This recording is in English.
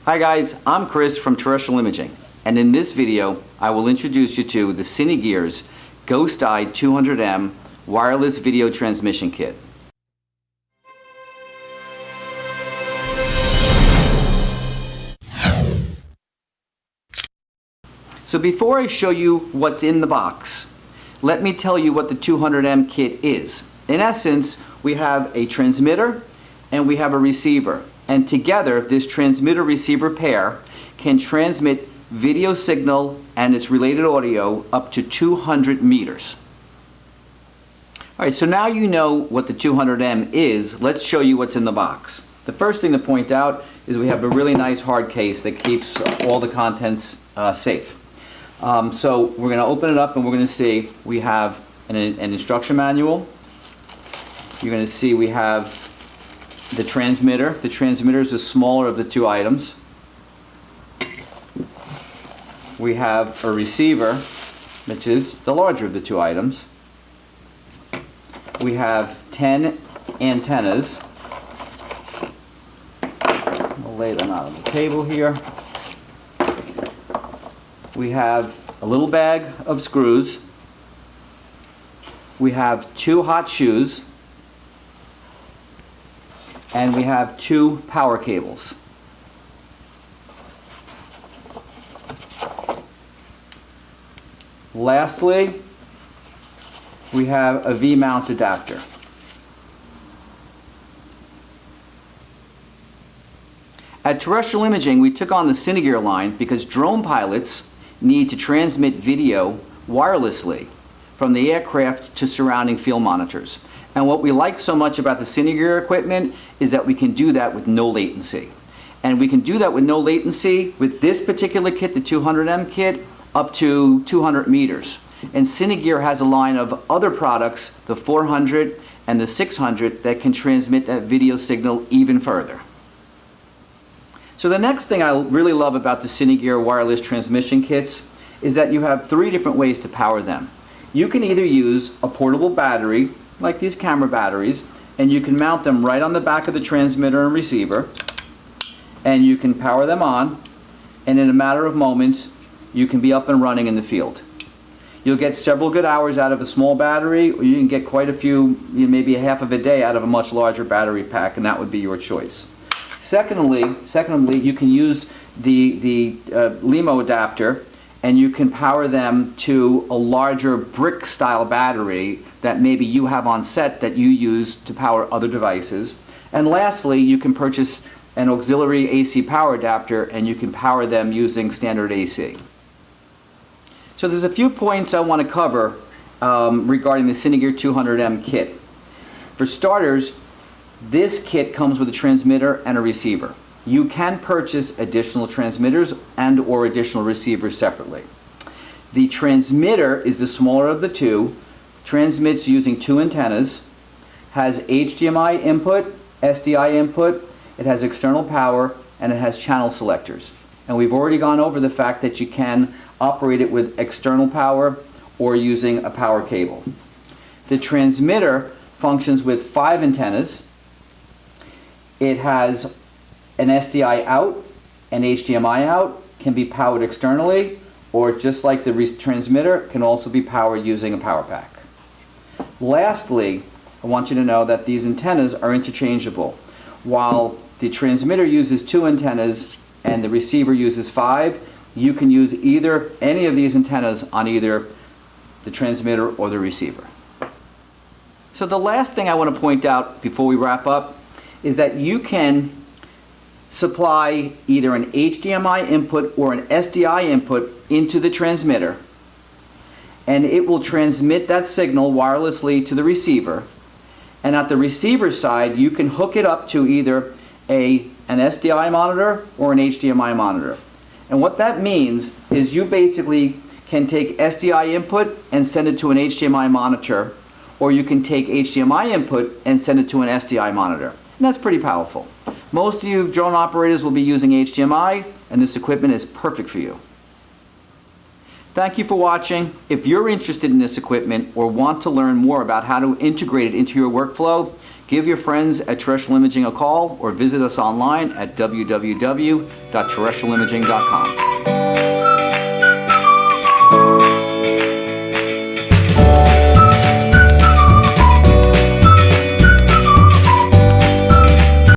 Hi guys, I'm Chris from Terrestrial Imaging, and in this video I will introduce you to the CineGears Ghost Eye 200M wireless video transmission kit. So before I show you what's in the box, let me tell you what the 200M kit is. In essence, we have a transmitter and we have a receiver. And together, this transmitter-receiver pair can transmit video signal and its related audio up to 200 meters. All right, so now you know what the 200M is. Let's show you what's in the box. The first thing to point out is we have a really nice hard case that keeps all the contents safe. So we're going to open it up and we're going to see we have an instruction manual. You're going to see we have the transmitter. The transmitter is the smaller of the two items. We have a receiver, which is the larger of the two items. We have 10 antennas. We'll lay them out on the table here. We have a little bag of screws. We have 2 hot shoes. And we have 2 power cables. Lastly, we have a V-mount adapter. At Terrestrial Imaging, we took on the CineGear line because drone pilots need to transmit video wirelessly from the aircraft to surrounding field monitors. And what we like so much about the CineGear equipment is that we can do that with no latency. And we can do that with no latency with this particular kit, the 200M kit, up to 200 meters. And CineGear has a line of other products, the 400 and the 600, that can transmit that video signal even further. So the next thing I really love about the CineGear wireless transmission kits is that you have 3 different ways to power them. You can either use a portable battery, like these camera batteries, and you can mount them right on the back of the transmitter and receiver, and you can power them on, and in a matter of moments you can be up and running in the field. You'll get several good hours out of a small battery, or you can get quite a few, maybe a half of a day out of a much larger battery pack, and that would be your choice. Secondly, you can use the LEMO adapter, and you can power them to a larger brick style battery that maybe you have on set that you use to power other devices. And lastly, you can purchase an auxiliary AC power adapter and you can power them using standard AC. So there's a few points I want to cover regarding the CineGear 200M kit. For starters, this kit comes with a transmitter and a receiver. You can purchase additional transmitters and or additional receivers separately. The transmitter is the smaller of the two, transmits using 2 antennas, has HDMI input, SDI input, it has external power, and it has channel selectors. And we've already gone over the fact that you can operate it with external power or using a power cable. The transmitter functions with 5 antennas. It has an SDI out, an HDMI out, can be powered externally, or just like the transmitter, can also be powered using a power pack. Lastly, I want you to know that these antennas are interchangeable. While the transmitter uses 2 antennas and the receiver uses 5, you can use any of these antennas on either the transmitter or the receiver. So the last thing I want to point out before we wrap up is that you can supply either an HDMI input or an SDI input into the transmitter, and it will transmit that signal wirelessly to the receiver. And at the receiver side, you can hook it up to either an SDI monitor or an HDMI monitor. And what that means is you basically can take SDI input and send it to an HDMI monitor, or you can take HDMI input and send it to an SDI monitor. And that's pretty powerful. Most of you drone operators will be using HDMI, and this equipment is perfect for you. Thank you for watching. If you're interested in this equipment or want to learn more about how to integrate it into your workflow, Give your friends at Terrestrial Imaging a call or visit us online at www.terrestrialimaging.com.